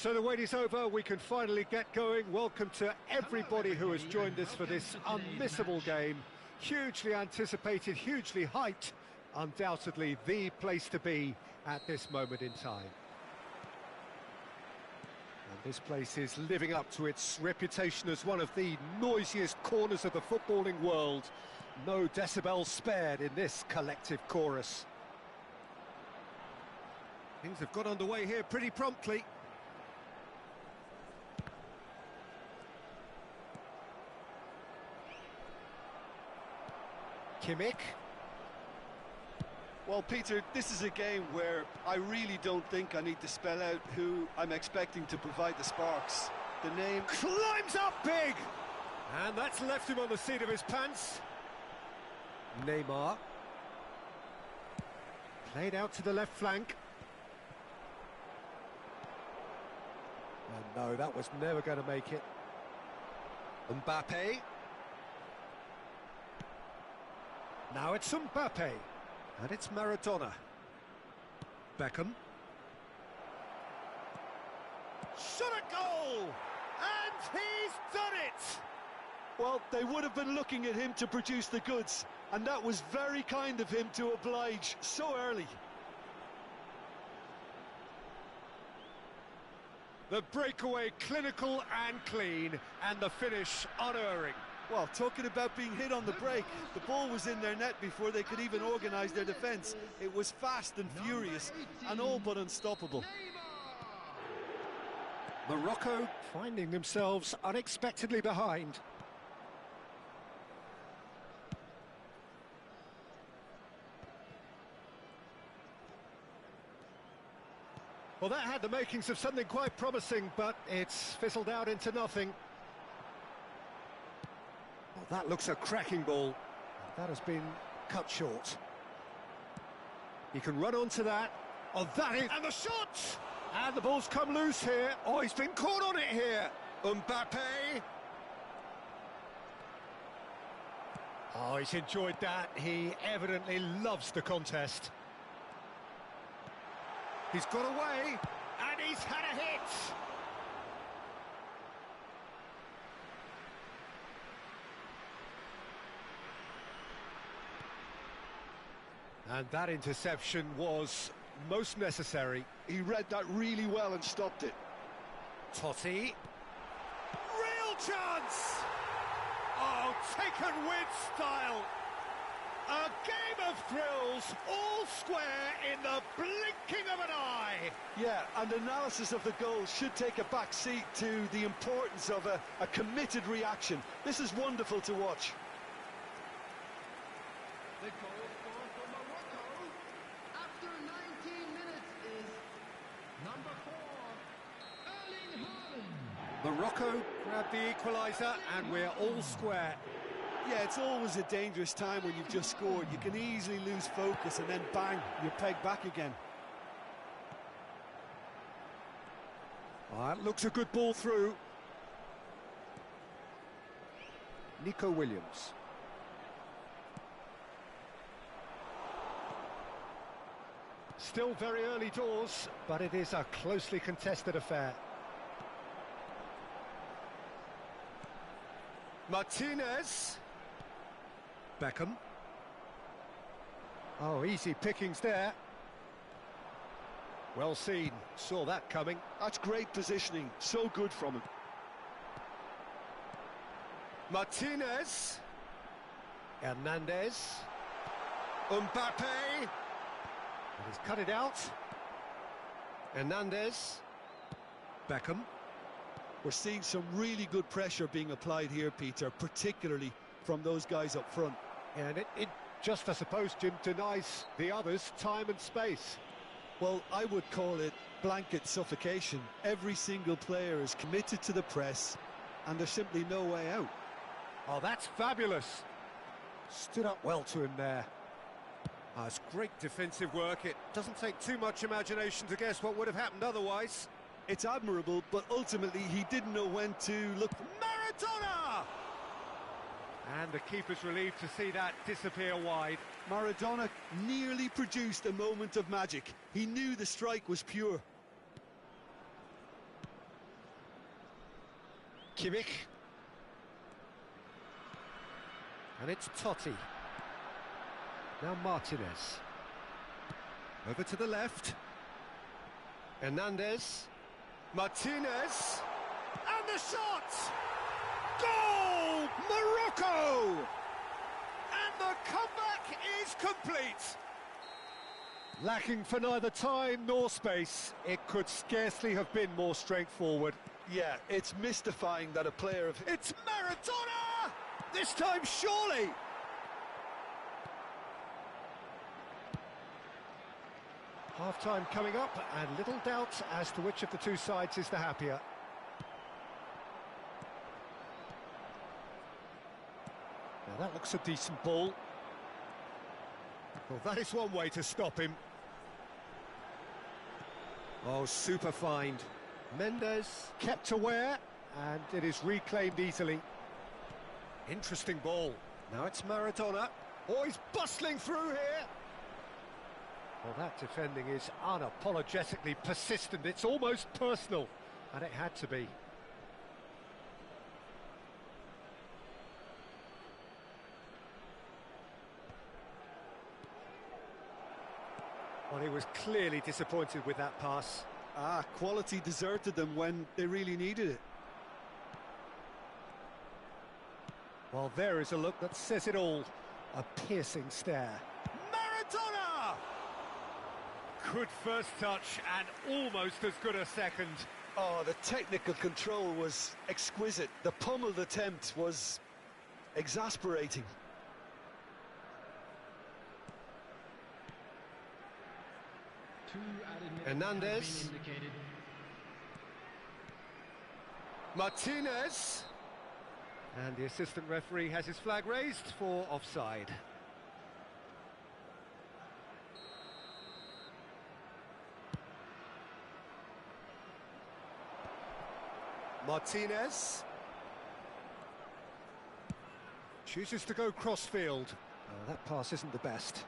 So the wait is over, we can finally get going. Welcome to everybody who has joined us for this unmissable game. Hugely anticipated, hugely hyped, undoubtedly the place to be at this moment in time. And this place is living up to its reputation as one of the noisiest corners of the footballing world. No decibels spared in this collective chorus. Things have got underway here pretty promptly. Kimmich. Well, Peter, this is a game where I really don't think I need to spell out who I'm expecting to provide the sparks. The name climbs up big! And that's left him on the seat of his pants. Neymar. Played out to the left flank. And no, that was never going to make it. Mbappe. Now it's Mbappe. And it's Maradona. Beckham. Shot a goal! And he's done it! Well, they would have been looking at him to produce the goods, and that was very kind of him to oblige so early. The breakaway clinical and clean, and the finish unerring. Well, talking about being hit on the break, the ball was in their net before they could even organise their defence. It was fast and furious, and all but unstoppable. Morocco finding themselves unexpectedly behind. Well, that had the makings of something quite promising, but it's fizzled out into nothing. Well, that looks a cracking ball. That has been cut short. He can run onto that. Oh, that is... And the shot! And the ball's come loose here. Oh, he's been caught on it here. Mbappe. Oh, he's enjoyed that. He evidently loves the contest. He's got away, and he's had a hit. And that interception was most necessary. He read that really well and stopped it. Totti. Real chance! Oh, taken with style. A game of thrills, all square in the blinking of an eye. Yeah, and analysis of the goal should take a back seat to the importance of a committed reaction. This is wonderful to watch. The goal scored for Morocco after 19 minutes is number 4, Erling Haaland. Morocco grabbed the equaliser, and we're all square. Yeah, it's always a dangerous time when you've just scored. You can easily lose focus and then bang, you're pegged back again. Oh, that looks a good ball through. Nico Williams. Still very early doors, but it is a closely contested affair. Martinez. Beckham. Oh, easy pickings there. Well seen, saw that coming. That's great positioning, so good from him. Martinez. Hernandez. Mbappe. And he's cut it out. Hernandez. Beckham. We're seeing some really good pressure being applied here, Peter, particularly from those guys up front. And it just, I suppose, Jim, denies the others time and space. Well, I would call it blanket suffocation. Every single player is committed to the press, and there's simply no way out. Oh, that's fabulous. Stood up well to him there. Oh, it's great defensive work. It doesn't take too much imagination to guess what would have happened otherwise. It's admirable, but ultimately he didn't know when to look. Maradona! And the keeper's relieved to see that disappear wide. Maradona nearly produced a moment of magic. He knew the strike was pure. Kimmich. And it's Totti. Now Martinez. Over to the left. Hernandez. Martinez. And the shot! Goal! Morocco! And the comeback is complete. Lacking for neither time nor space, it could scarcely have been more straightforward. Yeah, it's mystifying that a player of... It's Maradona! This time, surely! Half-time coming up, and little doubt as to which of the two sides is the happier. Now that looks a decent ball. Well, that is one way to stop him. Oh, super find. Mendes kept aware, and it is reclaimed easily. Interesting ball. Now it's Maradona. Oh, he's bustling through here. Well, that defending is unapologetically persistent. It's almost personal, and it had to be. Well, he was clearly disappointed with that pass. Quality deserted them when they really needed it. Well, there is a look that says it all. A piercing stare. Maradona! Good first touch and almost as good a second. Oh, the technical control was exquisite. The pummeled attempt was exasperating. Hernandez. Martinez. And the assistant referee has his flag raised for offside. Martinez. Chooses to go cross-field. That pass isn't the best.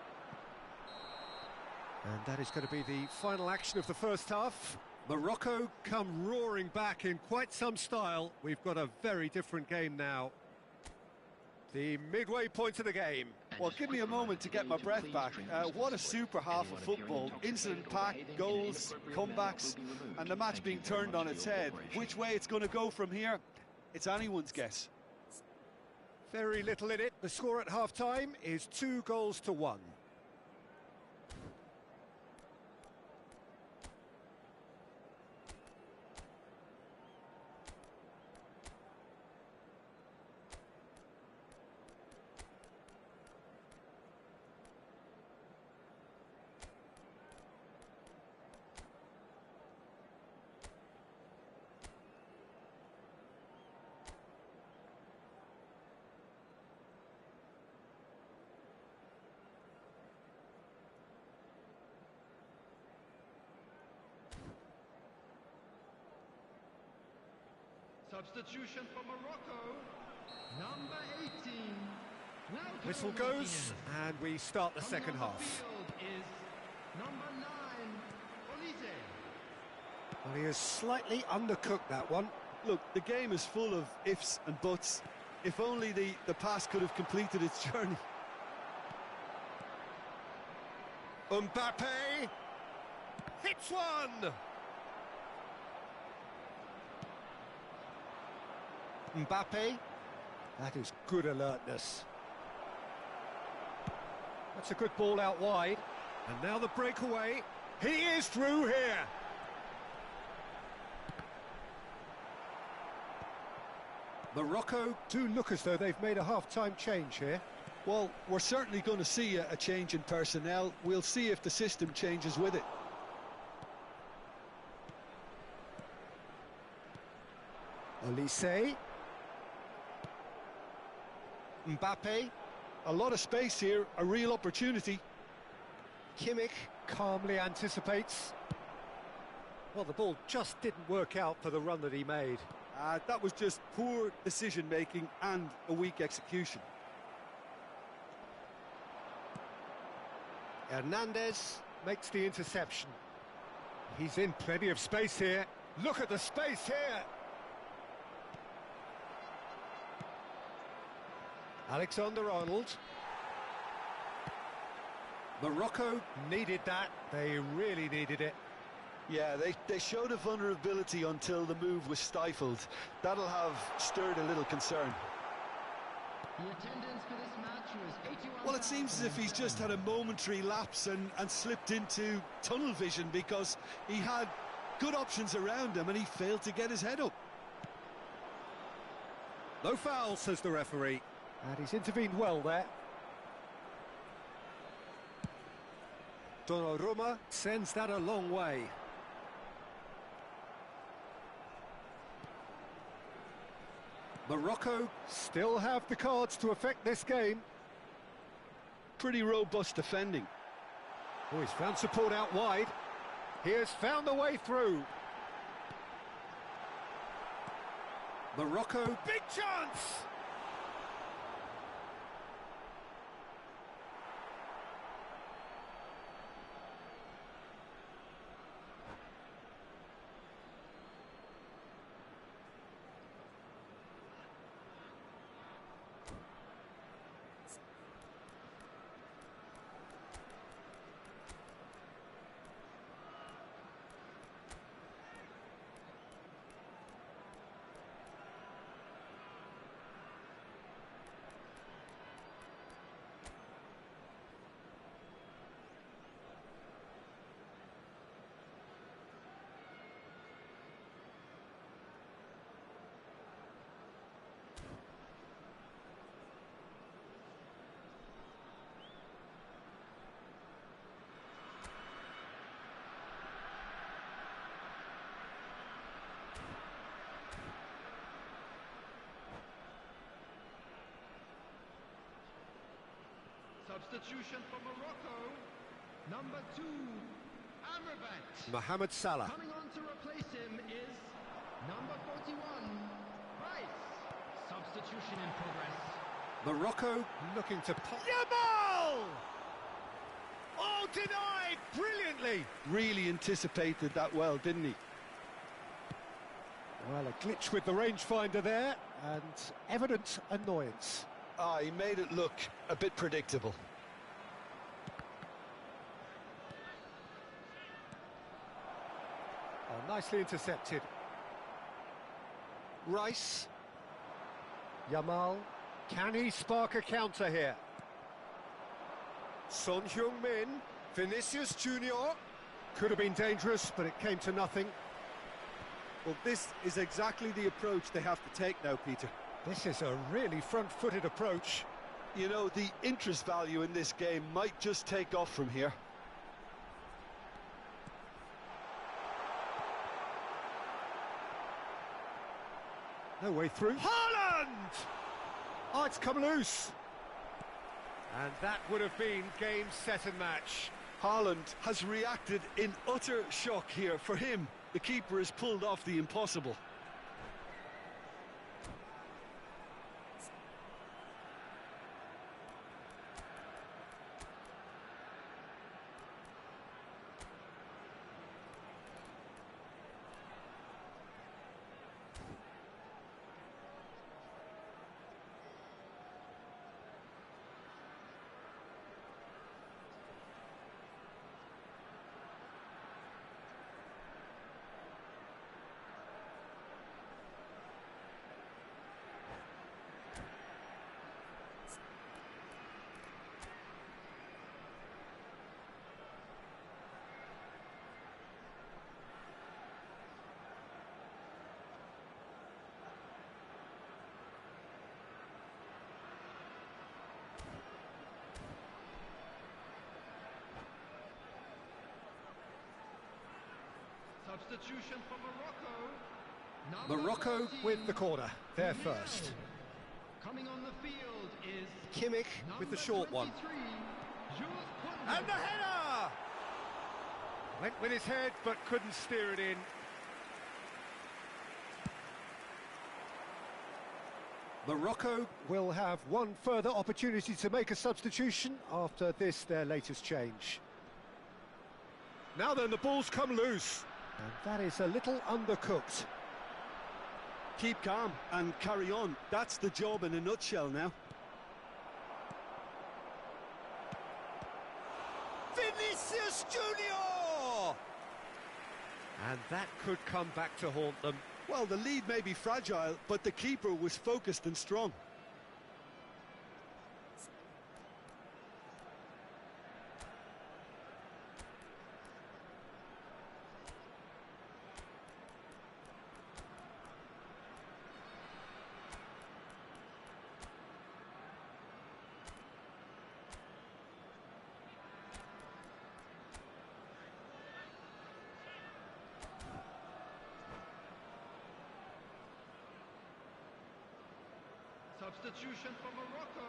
And that is going to be the final action of the first half. Morocco come roaring back in quite some style. We've got a very different game now. The midway point of the game. Well, give me a moment to get my breath back. What a super half of football. Incident-packed, goals, comebacks, and the match being turned on its head. Which way it's going to go from here, it's anyone's guess. Very little in it. The score at half-time is 2-1. Substitution for Morocco, number 18. Now Whistle goes, and we start the second half. Is number 9, Olise. Well, he has slightly undercooked that one. Look, the game is full of ifs and buts. If only the pass could have completed its journey. Mbappe hits one. Mbappe, that is good alertness. That's a good ball out wide. And now the breakaway. He is through here. Morocco do look as though they've made a half-time change here. Well, we're certainly going to see a change in personnel. We'll see if the system changes with it. Olise. Mbappe. A lot of space here, a real opportunity. Kimmich calmly anticipates. Well, the ball just didn't work out for the run that he made. That was just poor decision-making and a weak execution. Hernandez makes the interception. He's in plenty of space here. Look at the space here. Alexander-Arnold. Morocco needed that. They really needed it. Yeah, they showed a vulnerability until the move was stifled. That'll have stirred a little concern. The attendance for this match was 81. Well, it seems as if he's just had a momentary lapse and slipped into tunnel vision, because he had good options around him and he failed to get his head up. No foul, says the referee. And he's intervened well there. Donnarumma sends that a long way. Morocco still have the cards to affect this game. Pretty robust defending. Oh, he's found support out wide. He has found the way through. Morocco, big chance! Substitution for Morocco. Number 2, Amrabat. Mohamed Salah. Coming on to replace him is number 41, Rice. Substitution in progress. Morocco looking to pop. Yamal! Oh, denied brilliantly. Really anticipated that well, didn't he? Well, a glitch with the rangefinder there, and evident annoyance. Ah, he made it look a bit predictable. Oh, nicely intercepted. Rice. Yamal. Can he spark a counter here? Son Heung-min. Vinicius Junior. Could have been dangerous, but it came to nothing. Well, this is exactly the approach they have to take now, Peter. This is a really front-footed approach. You know, the interest value in this game might just take off from here. No way through. Haaland! Oh, it's come loose. And that would have been game, set and match. Haaland has reacted in utter shock here. For him, the keeper has pulled off the impossible. Substitution for Morocco. Morocco with the corner. They're first. Coming on the field is Kimmich with the short one. And the header! Went with his head, but couldn't steer it in. Morocco will have one further opportunity to make a substitution after this, their latest change. Now then, the ball's come loose. And that is a little undercooked. Keep calm and carry on. That's the job in a nutshell now. And that could come back to haunt them. Well, the lead may be fragile, but the keeper was focused and strong. Substitution for Morocco.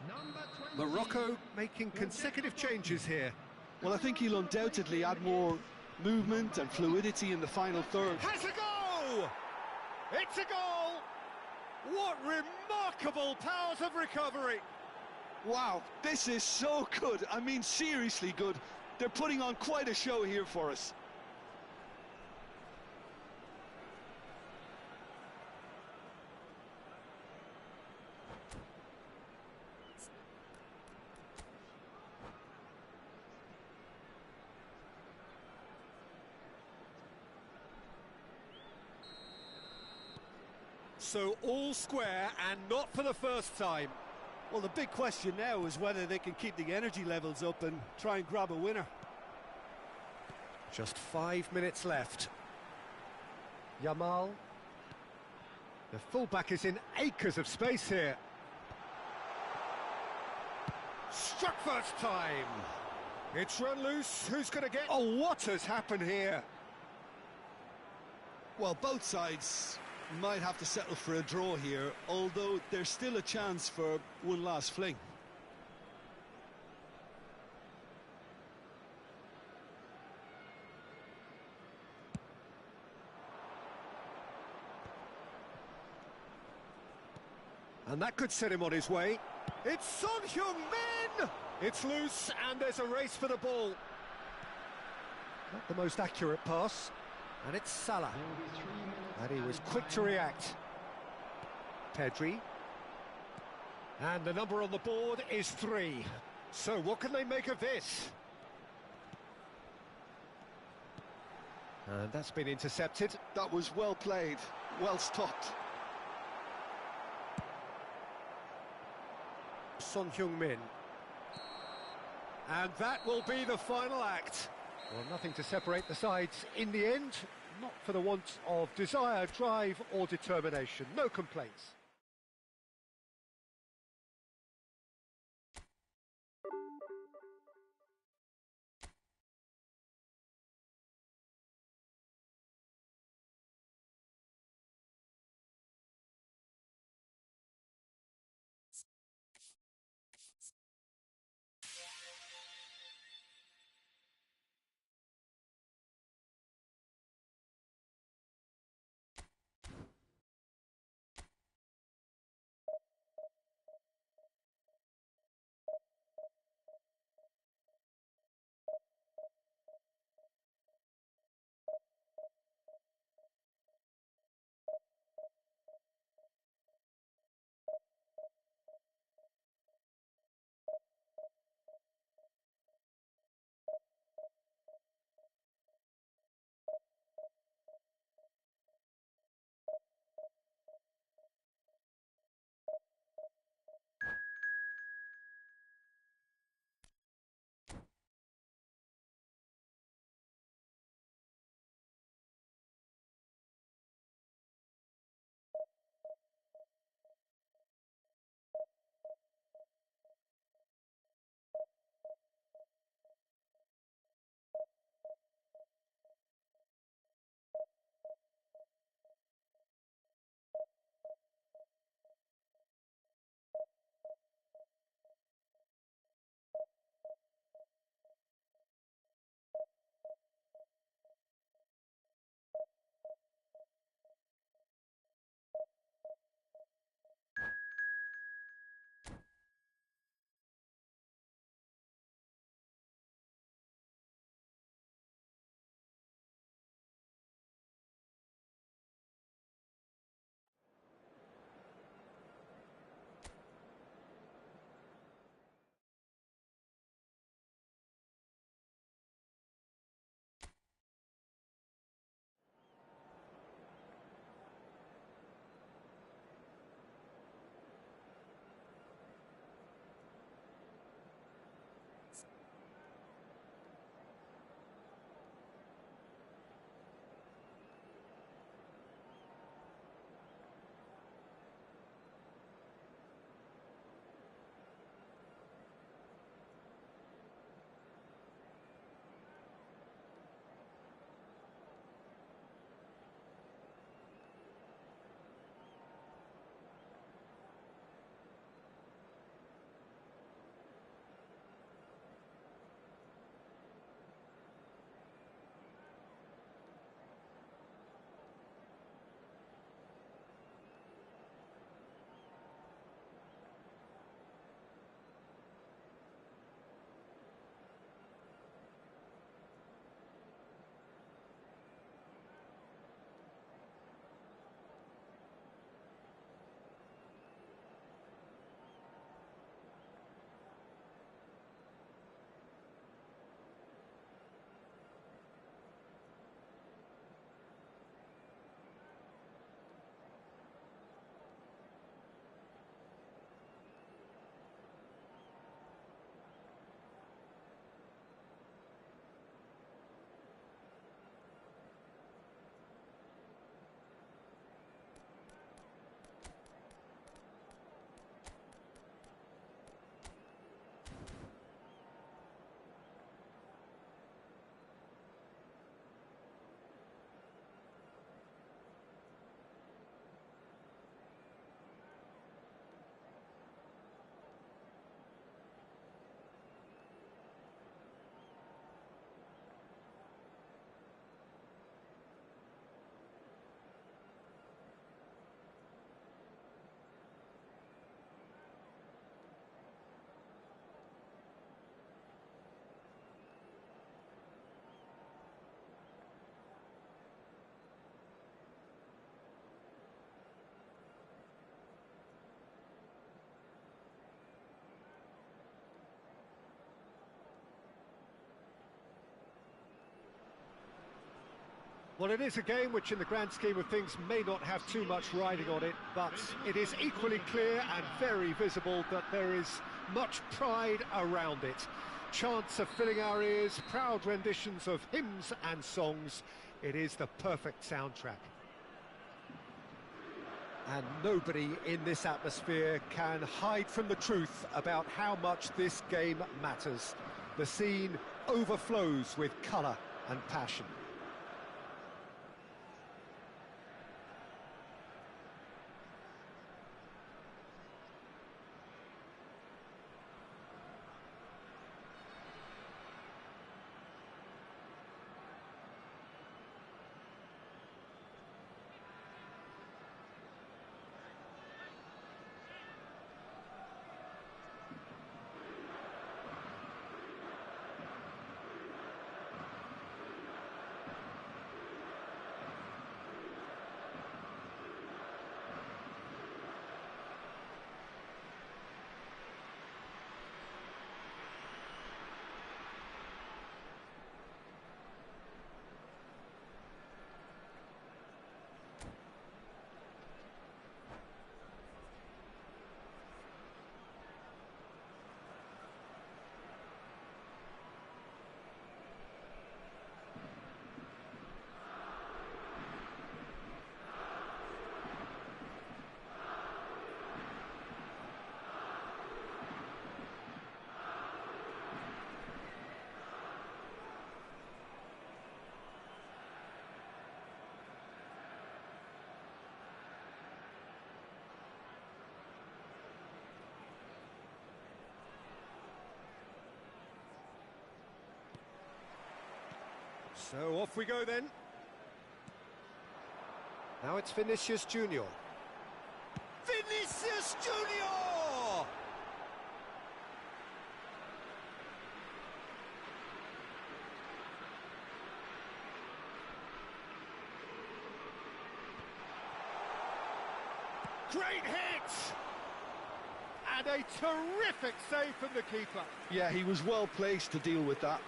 Number 20. Morocco making consecutive changes here. Well, I think he'll undoubtedly add more movement and fluidity in the final third. Has a goal! It's a goal! What remarkable powers of recovery! Wow, this is so good. I mean, seriously good. They're putting on quite a show here for us. So all square, and not for the first time. Well, the big question now is whether they can keep the energy levels up and try and grab a winner. Just 5 minutes left. Yamal. The fullback is in acres of space here. Struck first time. It's run loose. Who's going to get... Oh, what has happened here? Well, both sides might have to settle for a draw here, although there's still a chance for one last fling. And that could set him on his way. It's Son Heung-min! It's loose, and there's a race for the ball. Not the most accurate pass. And it's Salah. And he was quick to react. Pedri. And the number on the board is 3. So what can they make of this? And that's been intercepted. That was well played, well stopped. Son Heung-min. And that will be the final act. Well, nothing to separate the sides in the end, not for the want of desire, drive or determination. No complaints. Well, it is a game which in the grand scheme of things may not have too much riding on it, but it is equally clear and very visible that there is much pride around it. Chants are filling our ears, proud renditions of hymns and songs. It is the perfect soundtrack. And nobody in this atmosphere can hide from the truth about how much this game matters. The scene overflows with colour and passion. So off we go then. Now it's Vinicius Junior. Vinicius Junior! Great hit! And a terrific save from the keeper. Yeah, he was well placed to deal with that.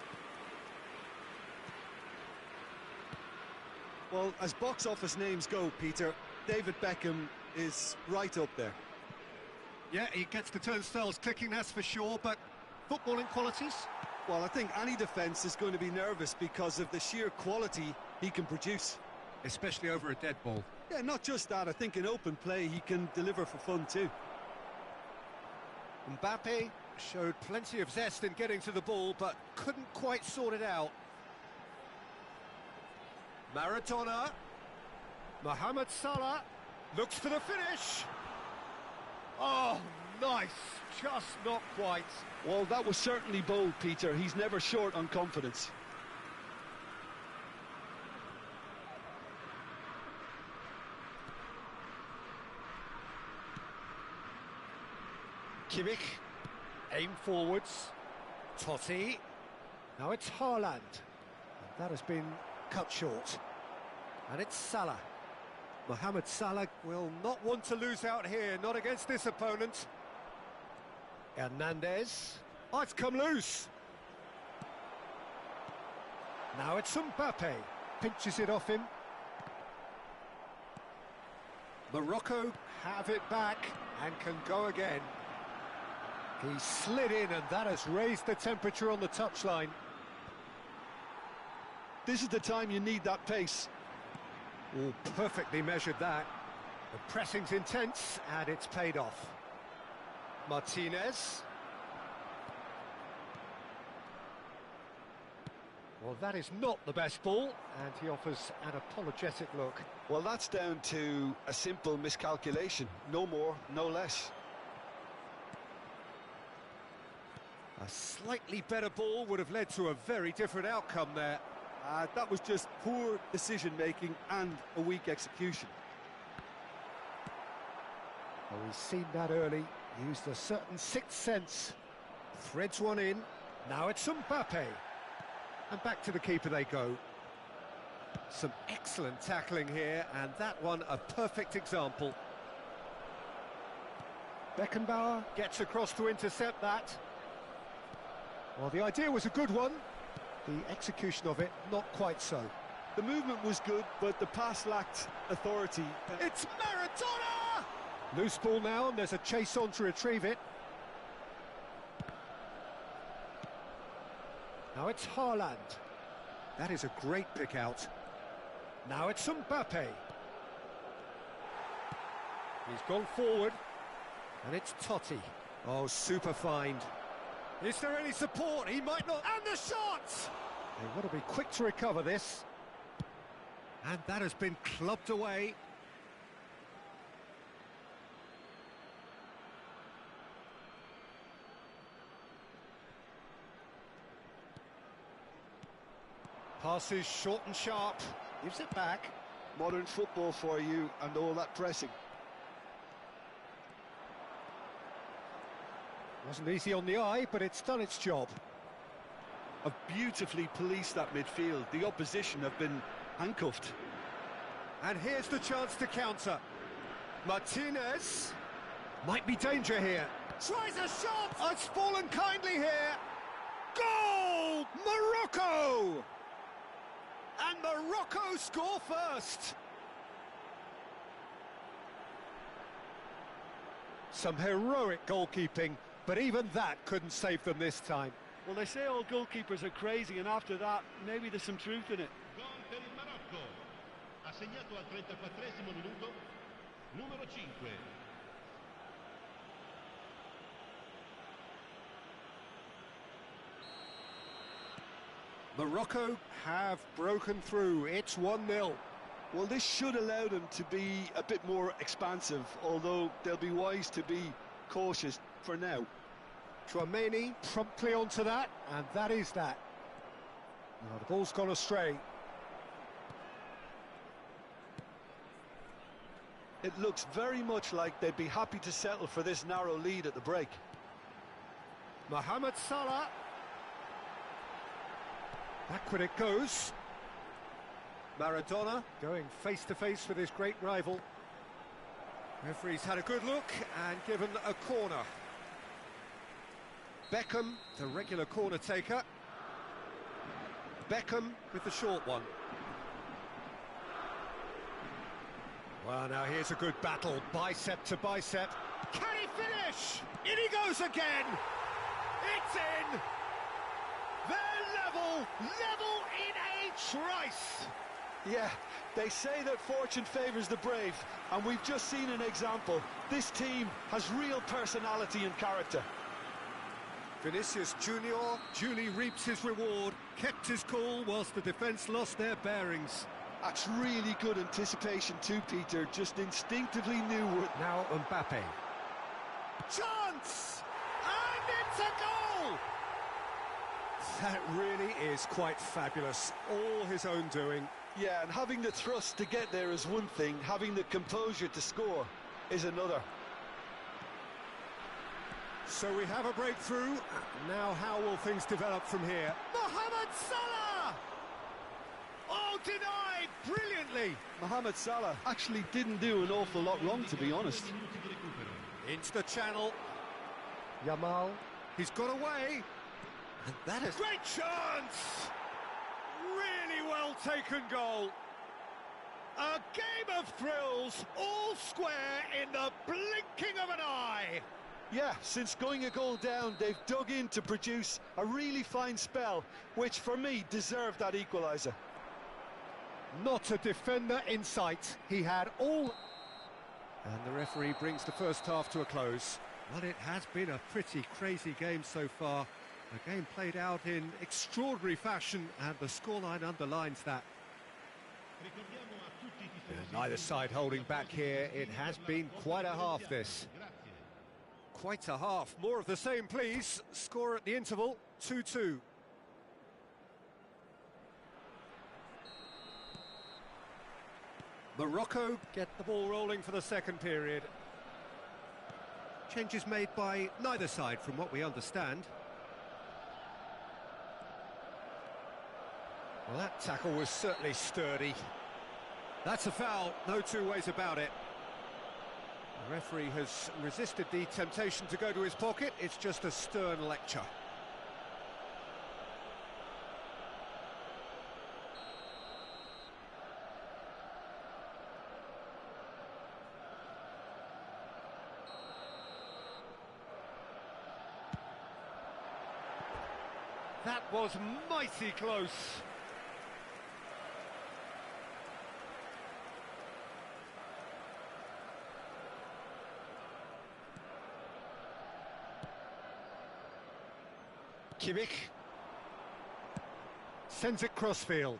Well, as box office names go, Peter, David Beckham is right up there. Yeah, he gets the turnstiles clicking, that's for sure, but footballing qualities? Well, I think any defence is going to be nervous because of the sheer quality he can produce. Especially over a dead ball. Yeah, not just that, I think in open play he can deliver for fun too. Mbappe showed plenty of zest in getting to the ball, but couldn't quite sort it out. Maradona, Mohamed Salah, looks for the finish. Oh, nice, just not quite. Well, that was certainly bold, Peter. He's never short on confidence. Kimmich, aim forwards. Totti, now it's Haaland. And that has been cut short. And it's Salah. Mohamed Salah will not want to lose out here, not against this opponent. Hernandez. Oh, it's come loose. Now it's Mbappe. Pinches it off him. Morocco have it back and can go again. He slid in and that has raised the temperature on the touchline. This is the time you need that pace. Oh, perfectly measured that. The pressing's intense and it's paid off. Martinez. Well, that is not the best ball, and he offers an apologetic look. Well, that's down to a simple miscalculation. No more, no less. A slightly better ball would have led to a very different outcome there. That was just poor decision-making and a weak execution. Well, we've seen that early. Used a certain sixth sense. Threads one in. Now it's Mbappe. And back to the keeper they go. Some excellent tackling here, and that one a perfect example. Beckenbauer gets across to intercept that. Well, the idea was a good one. The execution of it, not quite so. The movement was good, but the pass lacked authority. It's Maradona! Loose ball now, and there's a chase on to retrieve it. Now it's Haaland. That is a great pick out. Now it's Mbappe. He's gone forward, and it's Totti. Oh, super find. Is there any support? He might not. And the shot! They want to be quick to recover this. And that has been clubbed away. Passes short and sharp. Gives it back. Modern football for you and all that pressing. Wasn't easy on the eye, but it's done its job. Have beautifully policed that midfield. The opposition have been handcuffed. And here's the chance to counter. Martinez. Might be danger here. Tries a shot! Oh, it's fallen kindly here. Goal! Morocco! And Morocco score first. Some heroic goalkeeping, but even that couldn't save them this time. Well, they say all goalkeepers are crazy, and after that, maybe there's some truth in it. Gol per il Marocco. Ha segnato al 34esimo minuto, numero 5. Morocco have broken through. It's 1-0. Well, this should allow them to be a bit more expansive, although they'll be wise to be cautious for now. Chouameni promptly onto that, and that is that. Now the ball's gone astray. It looks very much like they'd be happy to settle for this narrow lead at the break. Mohamed Salah. Backward it goes. Maradona going face-to-face with his great rival. Referee's had a good look and given a corner. Beckham, the regular corner taker. Beckham with the short one. Well, now here's a good battle, bicep to bicep. Can he finish? In he goes again! It's in! They're level in a trice! Yeah, they say that fortune favours the brave, and we've just seen an example. This team has real personality and character. Vinicius Junior duly reaps his reward, kept his cool whilst the defence lost their bearings. That's really good anticipation too, Peter, just instinctively knew what... Now Mbappe. Chance! And it's a goal! That really is quite fabulous, all his own doing. Yeah, and having the thrust to get there is one thing, having the composure to score is another. So we have a breakthrough. Now how will things develop from here? Mohamed Salah! Oh, denied brilliantly. Mohamed Salah actually didn't do an awful lot wrong, to be honest. Into the channel. Yamal. He's got away. And that is... Great chance! Really well taken goal. A game of thrills, all square in the blinking of an eye. Yeah, since going a goal down, they've dug in to produce a really fine spell, which for me deserved that equaliser. Not a defender in sight. He had all... And the referee brings the first half to a close. Well, it has been a pretty crazy game so far. A game played out in extraordinary fashion, and the scoreline underlines that. Neither side holding back here. It has been quite a half, this. Quite a half. More of the same, please. Score at the interval, 2-2. Morocco get the ball rolling for the second period. Changes made by neither side, from what we understand. Well, that tackle was certainly sturdy. That's a foul, no two ways about it. The referee has resisted the temptation to go to his pocket. It's just a stern lecture. That was mighty close. Kimmich sends it crossfield.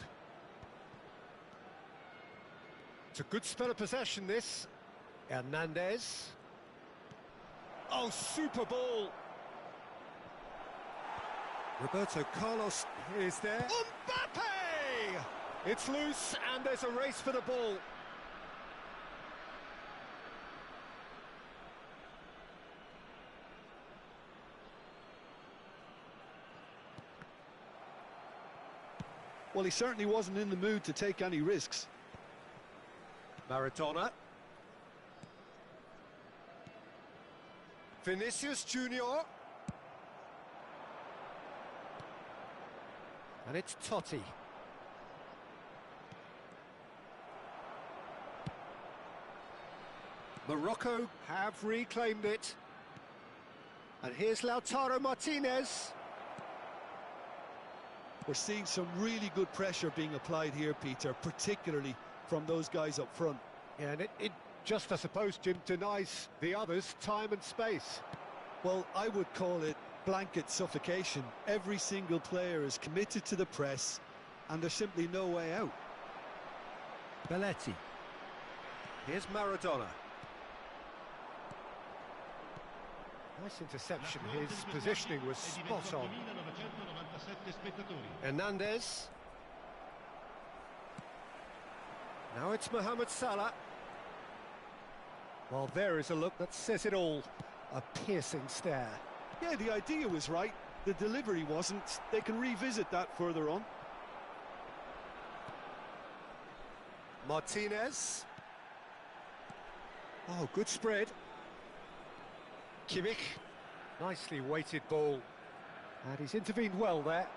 It's a good spell of possession, this. Hernandez. Oh, super ball. Roberto Carlos is there. Mbappe! It's loose and there's a race for the ball. Well, he certainly wasn't in the mood to take any risks. Maradona. Vinicius Junior. And it's Totti. Morocco have reclaimed it. And here's Lautaro Martinez. We're seeing some really good pressure being applied here, Peter, particularly from those guys up front. Yeah, and it just, I suppose, Jim, denies the others time and space. Well, I would call it blanket suffocation. Every single player is committed to the press, and there's simply no way out. Belletti. Here's Maradona. Nice interception. His positioning was spot on. Hernandez. Now it's Mohamed Salah. Well, there is a look that says it all. A piercing stare. Yeah, the idea was right. The delivery wasn't. They can revisit that further on. Martinez. Oh, good spread. Kimmich. Nicely weighted ball. And he's intervened well there.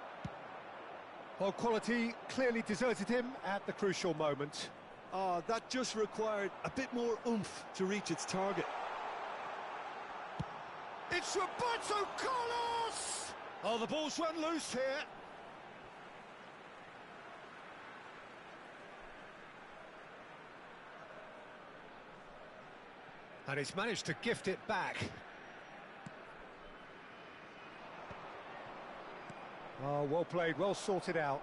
Well, quality clearly deserted him at the crucial moment. Oh, that just required a bit more oomph to reach its target. It's Roberto Carlos! Oh, the ball's run loose here. And he's managed to gift it back. Oh, well played, well sorted out.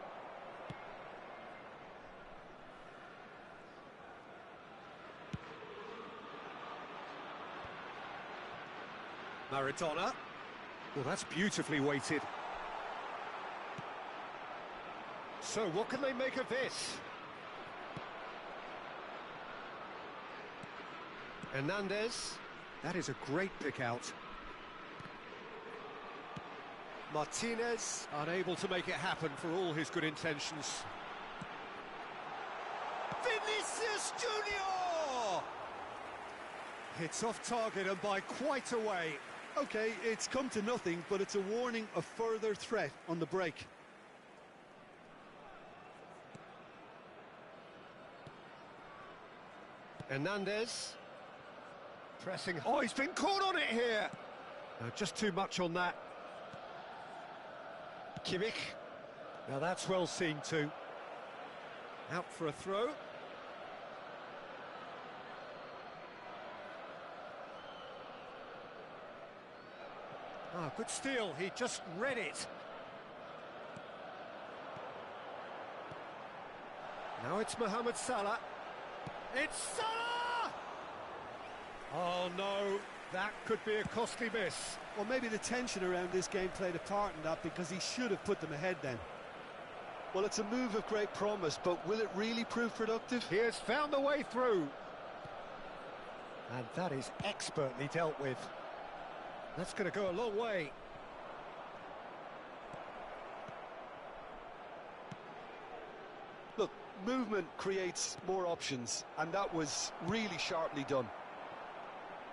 Maradona. Well, that's beautifully weighted. So, what can they make of this? Hernandez. That is a great pick out. Martinez, unable to make it happen for all his good intentions. Vinicius Junior! It's off target and by quite a way. Okay, it's come to nothing, but it's a warning of further threat on the break. Hernandez. Pressing. Oh, he's been caught on it here. No, just too much on that. Kimmich. Now that's well seen too. Out for a throw. Ah, good steal. He just read it. Now it's Mohamed Salah. It's Salah! Oh no, that could be a costly miss. Well, maybe the tension around this game played a part in that, because he should have put them ahead then. Well, it's a move of great promise, but will it really prove productive? He has found the way through. And that is expertly dealt with. That's going to go a long way. Look, movement creates more options, and that was really sharply done.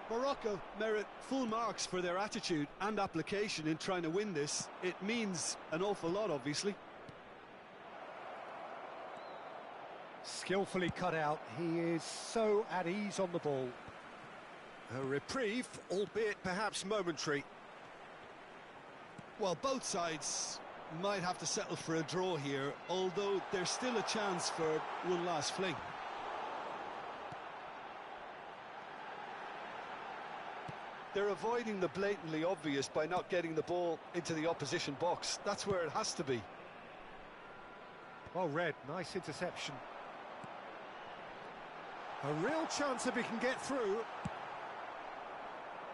Morocco merit full marks for their attitude and application in trying to win this. It means an awful lot, obviously. Skillfully cut out. He is so at ease on the ball. A reprieve, albeit perhaps momentary. Well, both sides might have to settle for a draw here, although there's still a chance for one last fling. They're avoiding the blatantly obvious by not getting the ball into the opposition box. That's where it has to be. Well read, nice interception. A real chance if he can get through.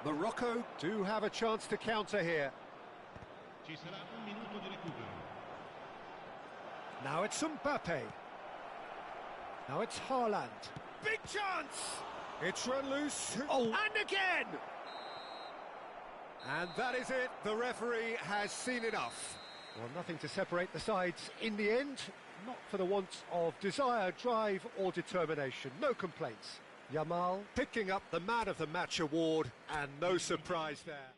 Morocco do have a chance to counter here. Ci sarà un minuto di recupero. Now it's Mbappe. Now it's Haaland. Big chance! It's run loose. Oh, and again! And that is it. The referee has seen enough. Well, nothing to separate the sides in the end. Not for the want of desire, drive or determination. No complaints. Yamal picking up the Man of the Match award, and no surprise there.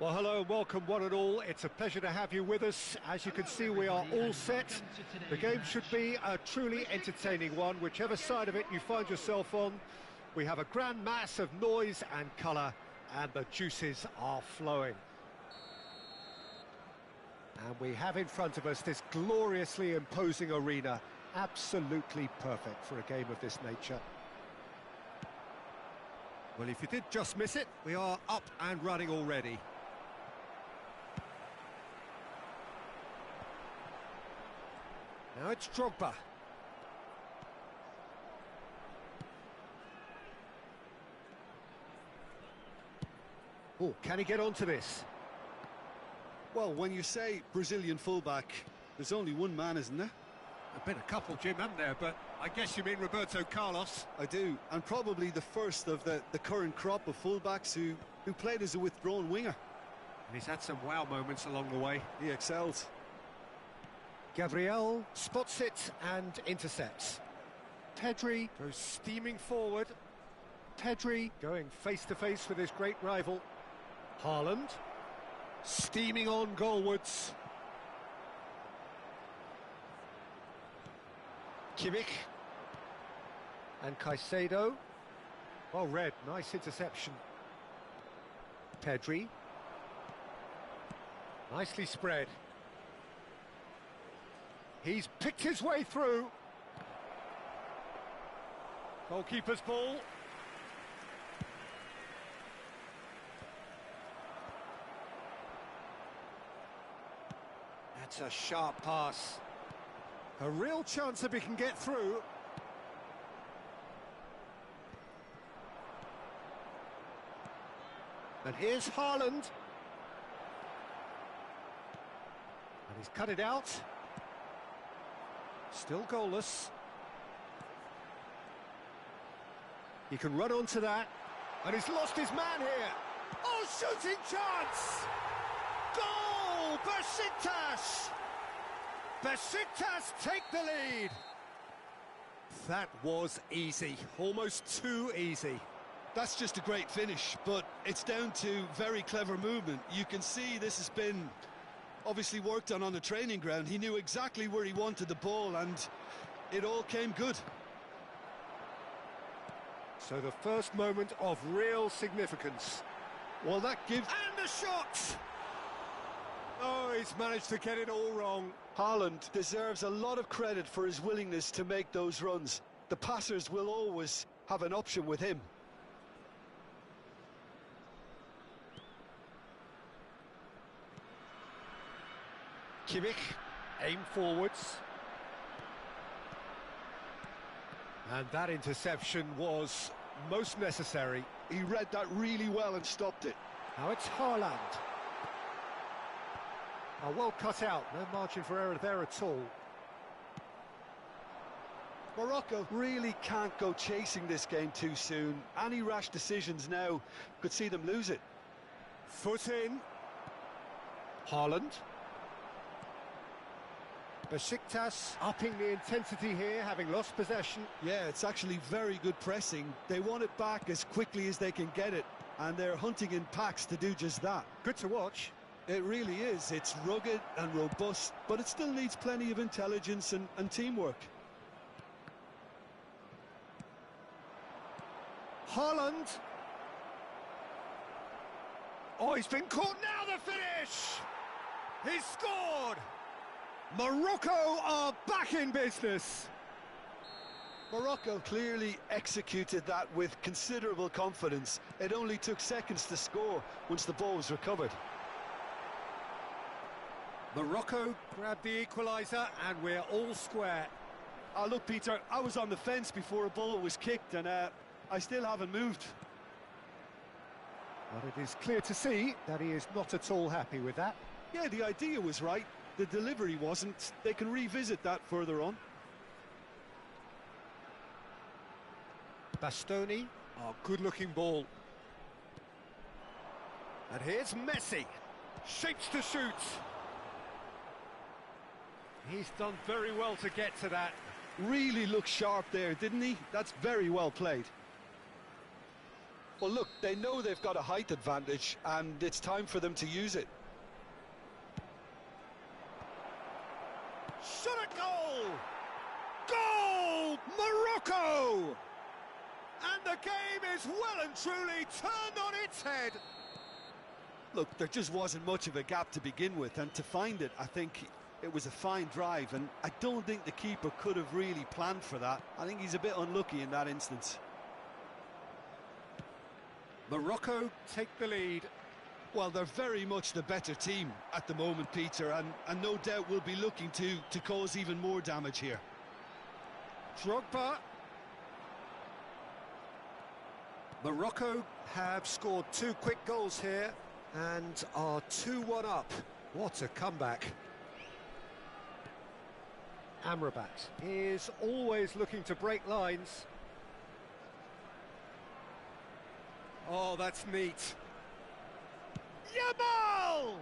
Well, hello and welcome one and all. It's a pleasure to have you with us. As you can see, we are all set. The game should be a truly entertaining one, whichever side of it you find yourself on. We have a grand mass of noise and colour, and the juices are flowing. And we have in front of us this gloriously imposing arena, absolutely perfect for a game of this nature. Well, if you did just miss it, we are up and running already. Now it's Drogba. Oh, can he get onto this? Well, when you say Brazilian fullback, there's only one man, isn't there? There've been a couple, Jim, haven't there? But I guess you mean Roberto Carlos. I do, and probably the first of the current crop of fullbacks who played as a withdrawn winger. And he's had some wow moments along the way. He excelled. Gabriel spots it and intercepts. Pedri goes steaming forward. Pedri going face-to-face with his great rival. Haaland steaming on goalwards. Kimmich and Caicedo. Well read, nice interception. Pedri. Nicely spread. He's picked his way through. Goalkeeper's ball. That's a sharp pass. A real chance if he can get through. And here's Haaland. And he's cut it out. Still goalless. He can run onto that. And he's lost his man here. Oh, shooting chance! Goal! Besiktas! Besiktas take the lead. That was easy. Almost too easy. That's just a great finish, but it's down to very clever movement. You can see this has been obviously worked on the training ground. He knew exactly where he wanted the ball, and it all came good. So the first moment of real significance. Well, that gives... And the shot! Oh, he's managed to get it all wrong. Haaland deserves a lot of credit for his willingness to make those runs. The passers will always have an option with him. Kimmich, aim forwards. And that interception was most necessary. He read that really well and stopped it. Now it's Haaland. Oh, well cut out, no margin for error there at all. Morocco really can't go chasing this game too soon. Any rash decisions now could see them lose it. Foot in. Haaland. Besiktas upping the intensity here, having lost possession. Yeah, it's actually very good pressing. They want it back as quickly as they can get it, and they're hunting in packs to do just that. Good to watch. It really is. It's rugged and robust, but it still needs plenty of intelligence and teamwork. Haaland. Oh, he's been caught now, the finish! He's scored! Morocco are back in business. Morocco clearly executed that with considerable confidence. It only took seconds to score once the ball was recovered. Morocco grabbed the equaliser and we're all square. Oh, look, Peter, I was on the fence before a ball was kicked and I still haven't moved. But it is clear to see that he is not at all happy with that. Yeah, the idea was right. The delivery wasn't. They can revisit that further on. Bastoni, oh, good-looking ball. And here's Messi, shapes to shoot. He's done very well to get to that. Really looked sharp there, didn't he? That's very well played. Well, look, they know they've got a height advantage, and it's time for them to use it. Shot at goal! Goal! Morocco! And the game is well and truly turned on its head. Look, there just wasn't much of a gap to begin with, and to find it, I think it was a fine drive, and I don't think the keeper could have really planned for that. I think he's a bit unlucky in that instance. Morocco take the lead. Well, they're very much the better team at the moment, Peter, and no doubt will be looking to cause even more damage here. Drogba. Morocco have scored 2 quick goals here and are 2-1 up. What a comeback. Amrabat is always looking to break lines. Oh, that's neat. Yamal!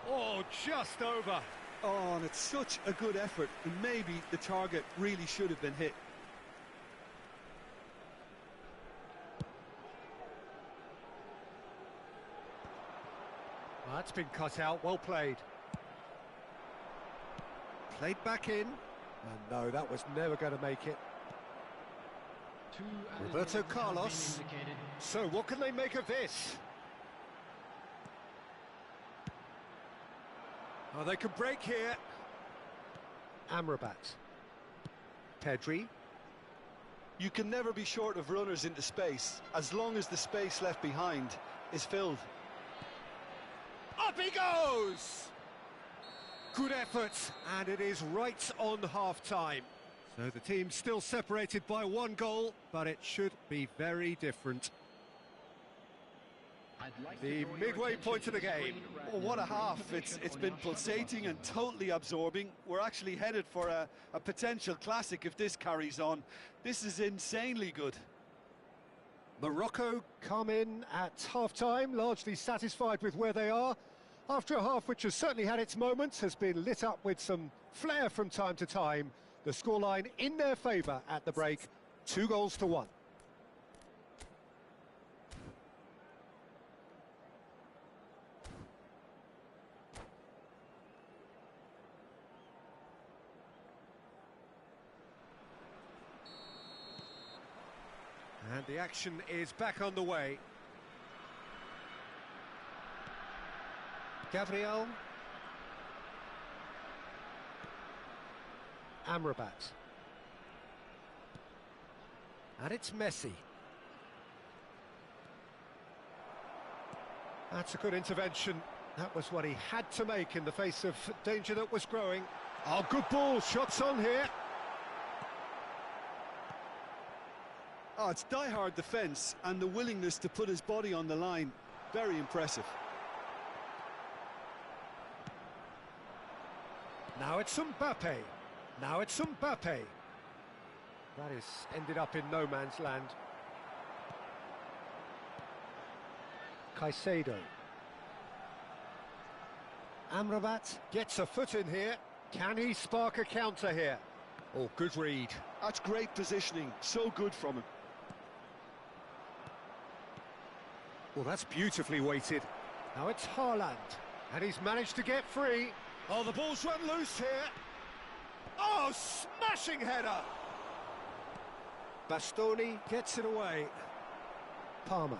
Oh, just over. Oh, and it's such a good effort, and maybe the target really should have been hit. Well, that's been cut out, well played. Played back in, and no, that was never going to make it. Roberto Carlos. So what can they make of this? Oh, they can break here. Amrabat. Pedri. You can never be short of runners into space, as long as the space left behind is filled. Up he goes! Good effort, and it is right on half-time. So the team's still separated by 1 goal, but it should be very different. The midway point of the game. Oh, what a half. It's been pulsating and totally absorbing. We're actually headed for a potential classic if this carries on. This is insanely good. Morocco come in at half-time, largely satisfied with where they are. After a half which has certainly had its moments, has been lit up with some flair from time to time. The scoreline in their favour at the break, 2-1. And the action is back on the way. Gabriel. Amrabat. And it's Messi. That's a good intervention. That was what he had to make in the face of danger that was growing. Oh, good ball. Shots on here. Oh, it's die-hard defence and the willingness to put his body on the line. Very impressive. Now it's Mbappe. Now it's Mbappe. That is ended up in no man's land. Caicedo. Amrabat gets a foot in here. Can he spark a counter here? Oh, good read. That's great positioning. So good from him. Well, that's beautifully weighted. Now it's Haaland. And he's managed to get free. Oh, the ball's run loose here. Oh, smashing header! Bastoni gets it away. Palmer.